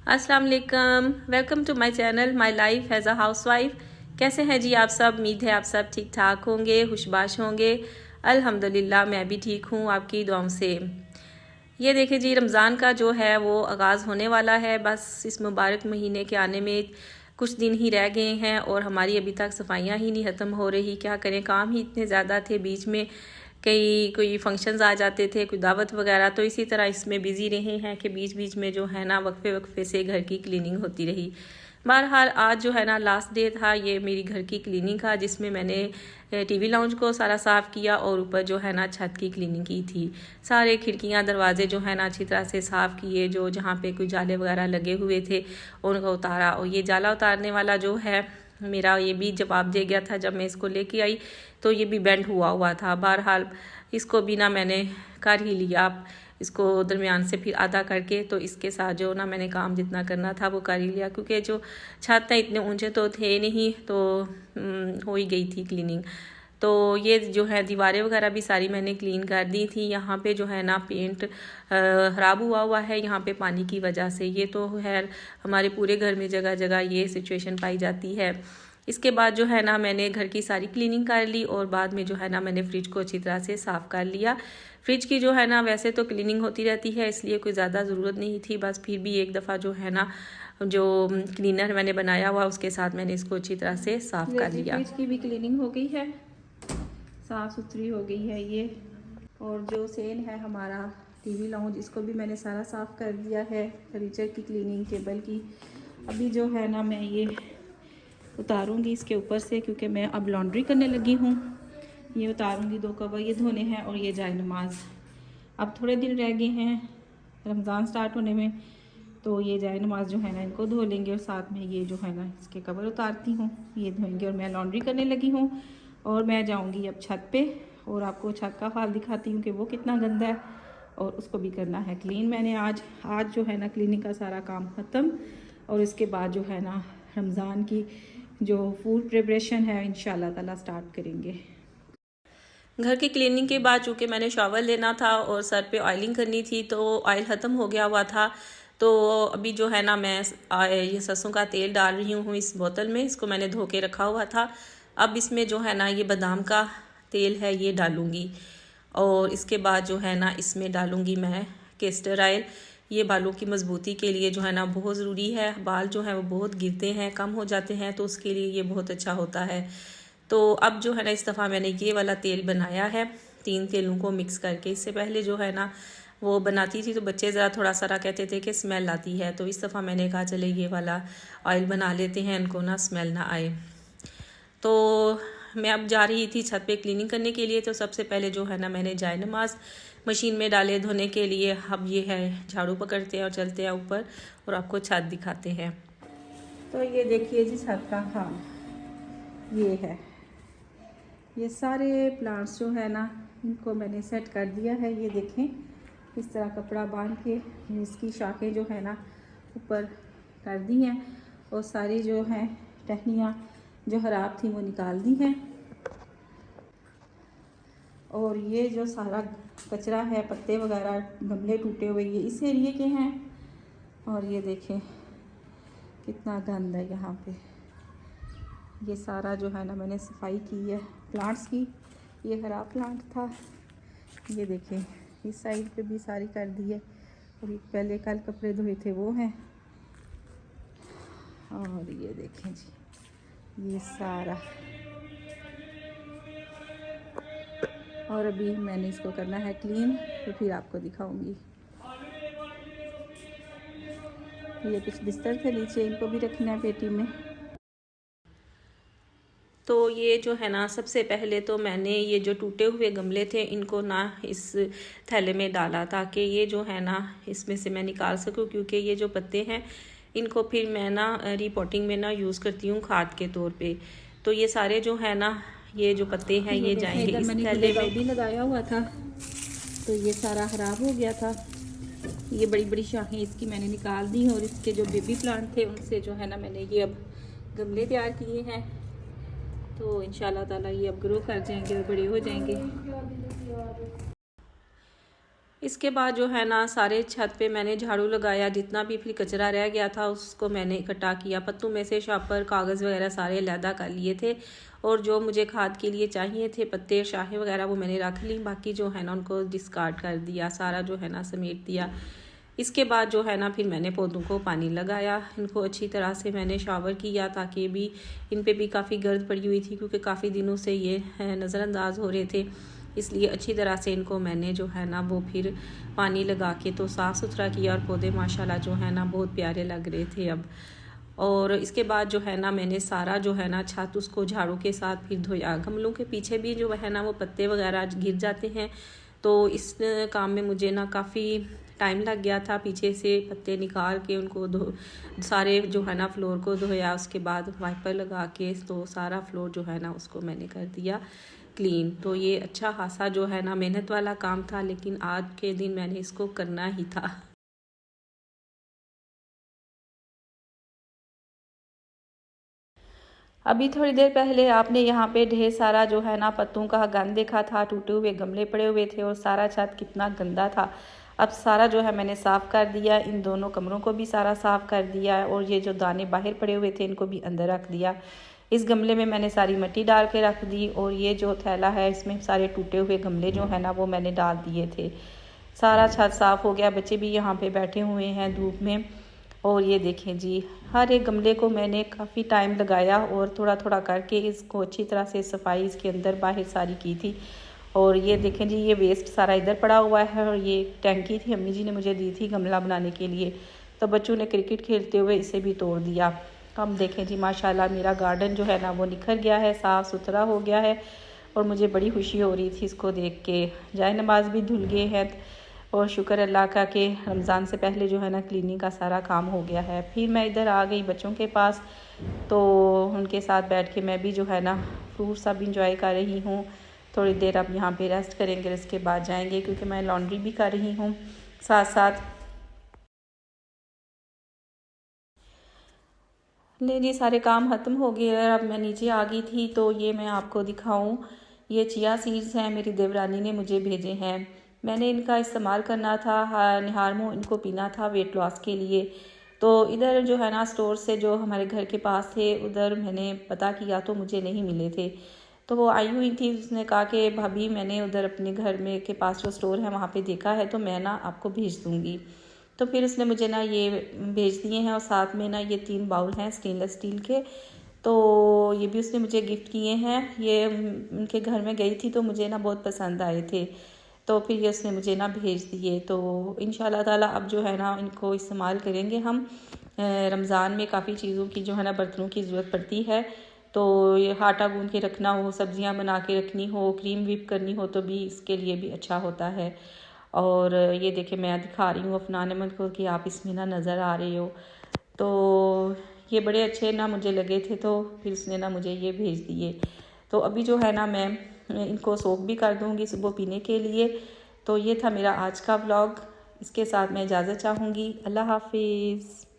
अस्सलाम वालेकुम, welcome to my channel my life as a housewife. कैसे हैं जी आप सब? उम्मीद है आप सब ठीक ठाक होंगे, खुशबाश होंगे। अल्हम्दुलिल्लाह मैं भी ठीक हूँ आपकी दुआओं से। ये देखिए जी, रमज़ान का जो है वो आगाज़ होने वाला है। बस इस मुबारक महीने के आने में कुछ दिन ही रह गए हैं और हमारी अभी तक सफाइयाँ ही नहीं ख़त्म हो रही। क्या करें, काम ही इतने ज़्यादा थे, बीच में कई कोई फंक्शंस आ जाते थे, कोई दावत वगैरह, तो इसी तरह इसमें बिज़ी रहे हैं कि बीच बीच में जो है ना वक्फे वक्फे से घर की क्लीनिंग होती रही। बहरहाल आज जो है ना लास्ट डे था ये मेरी घर की क्लीनिंग का, जिसमें मैंने टीवी लाउंज को सारा साफ़ किया और ऊपर जो है ना छत की क्लीनिंग की थी। सारे खिड़कियां दरवाजे जो है ना अच्छी तरह से साफ़ किए, जो जहाँ पे कोई जाले वगैरह लगे हुए थे उनको उतारा। और ये जाला उतारने वाला जो है मेरा ये भी जवाब दे गया था, जब मैं इसको लेके आई तो ये भी बेंड हुआ था। बहरहाल इसको भी ना मैंने कर ही लिया, इसको दरमियान से फिर आधा करके, तो इसके साथ जो ना मैंने काम जितना करना था वो कर ही लिया, क्योंकि जो छत है इतने ऊंचे तो थे नहीं, तो हो ही गई थी क्लीनिंग। तो ये जो है दीवारें वगैरह भी सारी मैंने क्लीन कर दी थी। यहाँ पे जो है ना पेंट ख़राब हुआ है यहाँ पे पानी की वजह से। ये तो है हमारे पूरे घर में जगह जगह ये सिचुएशन पाई जाती है। इसके बाद जो है ना मैंने घर की सारी क्लीनिंग कर ली और बाद में जो है ना मैंने फ्रिज को अच्छी तरह से साफ़ कर लिया। फ्रिज की जो है ना वैसे तो क्लीनिंग होती रहती है, इसलिए कोई ज़्यादा ज़रूरत नहीं थी, बस फिर भी एक दफ़ा जो है ना जो क्लीनर मैंने बनाया हुआ उसके साथ मैंने इसको अच्छी तरह से साफ़ कर लिया। फ्रिज की भी क्लीनिंग हो गई है, साफ़ सुथरी हो गई है ये। और जो सेल है हमारा टीवी लाउंज, इसको भी मैंने सारा साफ़ कर दिया है, फर्नीचर की क्लीनिंग, टेबल की। अभी जो है ना मैं ये उतारूंगी इसके ऊपर से, क्योंकि मैं अब लॉन्ड्री करने लगी हूँ। ये उतारूंगी, 2 कवर ये धोने हैं और ये जाए नमाज। अब थोड़े दिन रह गए हैं रमज़ान स्टार्ट होने में, तो ये जाए नमाज जो है ना इनको धो लेंगे और साथ में ये जो है ना इसके कवर उतारती हूँ, ये धोएंगे। और मैं लॉन्ड्री करने लगी हूँ और मैं जाऊँगी अब छत पे और आपको छत का हाल दिखाती हूँ कि वो कितना गंदा है, और उसको भी करना है क्लीन। मैंने आज जो है ना क्लीनिंग का सारा काम ख़त्म, और इसके बाद जो है ना रमज़ान की जो फूड प्रिपरेशन है इंशाल्लाह ताला स्टार्ट करेंगे। घर की क्लीनिंग के बाद चूँकि मैंने शॉवर लेना था और सर पे ऑयलिंग करनी थी, तो ऑयल ख़त्म हो गया हुआ था। तो अभी जो है ना मैं ये सरसों का तेल डाल रही हूँ इस बोतल में, इसको मैंने धो के रखा हुआ था। अब इसमें जो है ना ये बादाम का तेल है ये डालूँगी, और इसके बाद जो है ना इसमें डालूँगी मैं केस्टर ऑयल। ये बालों की मजबूती के लिए जो है ना बहुत ज़रूरी है। बाल जो है वो बहुत गिरते हैं, कम हो जाते हैं, तो उसके लिए ये बहुत अच्छा होता है। तो अब जो है ना इस दफ़ा मैंने ये वाला तेल बनाया है 3 तेलों को मिक्स करके। इससे पहले जो है ना वो बनाती थी तो बच्चे ज़रा थोड़ा सारा कहते थे कि स्मेल आती है, तो इस दफ़ा मैंने कहा चले ये वाला ऑयल बना लेते हैं, इनको ना स्मेल ना आए। तो मैं अब जा रही थी छत पे क्लीनिंग करने के लिए। तो सबसे पहले जो है ना मैंने जाए नमाज मशीन में डाले धोने के लिए। अब ये है झाड़ू पकड़ते हैं और चलते हैं ऊपर और आपको छत दिखाते हैं। तो ये देखिए जी छत का हाल ये है। ये सारे प्लांट्स जो है ना इनको मैंने सेट कर दिया है। ये देखें इस तरह कपड़ा बांध के इसकी शाखें जो है ना ऊपर कर दी हैं, और सारी जो हैं टहनियाँ जो ख़राब थी वो निकाल दी हैं। और ये जो सारा कचरा है, पत्ते वगैरह, गमले टूटे हुए, ये इस एरिए के हैं। और ये देखें कितना गंद है यहाँ पे। ये सारा जो है ना मैंने सफाई की है प्लांट्स की। ये ख़राब प्लांट था, ये देखें इस साइड पे भी सारी कर दी है। और ये पहले कल कपड़े धोए थे वो हैं। और ये देखें जी ये सारा, और अभी मैंने इसको करना है क्लीन, तो फिर आपको दिखाऊंगी। ये कुछ बिस्तर थे नीचे, इनको भी रखना है पेटी में। तो ये जो है ना सबसे पहले तो मैंने ये जो टूटे हुए गमले थे इनको ना इस थैले में डाला, ताकि ये जो है ना इसमें से मैं निकाल सकूं, क्योंकि ये जो पत्ते हैं इनको फिर मैं ना रीपोटिंग में ना यूज़ करती हूँ खाद के तौर पे। तो ये सारे जो है ना ये जो पत्ते हैं ये जाएंगे इस थैले में। भी लगाया हुआ था तो ये सारा ख़राब हो गया था। ये बड़ी बड़ी शाखें इसकी मैंने निकाल दी, और इसके जो बेबी प्लांट थे उनसे जो है ना मैंने ये अब गमले तैयार किए हैं। तो इंशाल्लाह ताला ये अब ग्रो कर जाएंगे और बड़े हो जाएंगे। इसके बाद जो है ना सारे छत पे मैंने झाड़ू लगाया, जितना भी फिर कचरा रह गया था उसको मैंने इकट्ठा किया। पत्तों में से शापर कागज़ वगैरह सारे अलहदा कर लिए थे, और जो मुझे खाद के लिए चाहिए थे पत्ते शाहें वगैरह वो मैंने रख ली, बाकी जो है ना उनको डिस्कार्ड कर दिया, सारा जो है ना समेट दिया। इसके बाद जो है ना फिर मैंने पौधों को पानी लगाया, इनको अच्छी तरह से मैंने शावर किया ताकि भी इन पे भी काफ़ी गर्द पड़ी हुई थी, क्योंकि काफ़ी दिनों से ये नज़रअंदाज हो रहे थे। इसलिए अच्छी तरह से इनको मैंने जो है ना वो फिर पानी लगा के तो साफ़ सुथरा किया, और पौधे माशाल्लाह जो है ना बहुत प्यारे लग रहे थे अब। और इसके बाद जो है ना मैंने सारा जो है ना छत उसको झाड़ू के साथ फिर धोया। गमलों के पीछे भी जो है ना वो पत्ते वगैरह गिर जाते हैं, तो इस काम में मुझे ना काफ़ी टाइम लग गया था। पीछे से पत्ते निकाल के उनको सारे जो है ना फ्लोर को धोया, उसके बाद वाइपर लगा के तो सारा फ्लोर जो है ना उसको मैंने कर दिया क्लीन। तो ये अच्छा खासा जो है ना मेहनत वाला काम था, लेकिन आज के दिन मैंने इसको करना ही था। अभी थोड़ी देर पहले आपने यहाँ पे ढेर सारा जो है ना पत्तों का गंद देखा था, टूटे हुए गमले पड़े हुए थे और सारा छत कितना गंदा था। अब सारा जो है मैंने साफ़ कर दिया, इन दोनों कमरों को भी सारा साफ़ कर दिया, और ये जो दाने बाहर पड़े हुए थे इनको भी अंदर रख दिया। इस गमले में मैंने सारी मिट्टी डाल के रख दी, और ये जो थैला है इसमें सारे टूटे हुए गमले जो है ना वो मैंने डाल दिए थे। सारा छत साफ़ हो गया, बच्चे भी यहाँ पे बैठे हुए हैं धूप में। और ये देखें जी, हर एक गमले को मैंने काफ़ी टाइम लगाया और थोड़ा थोड़ा करके इसको अच्छी तरह से सफाई इसके अंदर बाहर सारी की थी। और ये देखें जी, ये वेस्ट सारा इधर पड़ा हुआ है, और ये टैंकी थी अम्मी जी ने मुझे दी थी गमला बनाने के लिए, तो बच्चों ने क्रिकेट खेलते हुए इसे भी तोड़ दिया। हम देखें जी माशाल्लाह मेरा गार्डन जो है ना वो निखर गया है, साफ़ सुथरा हो गया है, और मुझे बड़ी खुशी हो रही थी इसको देख के। जाए नमाज भी धुल गए हैं, और शुक्र अल्लाह का कि रमज़ान से पहले जो है ना क्लीनिंग का सारा काम हो गया है। फिर मैं इधर आ गई बच्चों के पास, तो उनके साथ बैठ के मैं भी जो है ना फ्रूट सब इंजॉय कर रही हूँ। थोड़ी देर अब यहाँ पे रेस्ट करेंगे, इसके बाद जाएंगे, क्योंकि मैं लॉन्ड्री भी कर रही हूँ साथ साथ। ले जी, सारे काम ख़त्म हो गए और अब मैं नीचे आ गई थी, तो ये मैं आपको दिखाऊं, ये चिया सीड्स हैं, मेरी देवरानी ने मुझे भेजे हैं। मैंने इनका इस्तेमाल करना था, निहारमो इनको पीना था वेट लॉस के लिए। तो इधर जो है ना स्टोर से जो हमारे घर के पास थे उधर मैंने पता किया तो मुझे नहीं मिले थे। तो वो आई हुई थी, उसने कहा कि भाभी मैंने उधर अपने घर में के पास जो स्टोर है वहाँ पे देखा है, तो मैं ना आपको भेज दूँगी। तो फिर उसने मुझे ना ये भेज दिए हैं, और साथ में ना ये 3 बाउल हैं स्टेनलेस स्टील के, तो ये भी उसने मुझे गिफ्ट किए हैं। ये उनके घर में गई थी तो मुझे ना बहुत पसंद आए थे, तो फिर ये उसने मुझे ना भेज दिए। तो इंशाल्लाह ताला अब जो है ना इनको इस्तेमाल करेंगे हम। रमज़ान में काफ़ी चीज़ों की जो है ना बर्तनों की ज़रूरत पड़ती है, तो ये आटा गूँध के रखना हो, सब्जियां बना के रखनी हो, क्रीम व्हिप करनी हो, तो भी इसके लिए भी अच्छा होता है। और ये देखिए मैं दिखा रही हूँ अफनान अहमद को कि आप इसमें ना नज़र आ रहे हो। तो ये बड़े अच्छे ना मुझे लगे थे, तो फिर उसने ना मुझे ये भेज दिए। तो अभी जो है ना मैं इनको सोक भी कर दूँगी सुबह पीने के लिए। तो ये था मेरा आज का व्लॉग, इसके साथ मैं इजाज़त चाहूँगी। अल्लाह हाफिज़।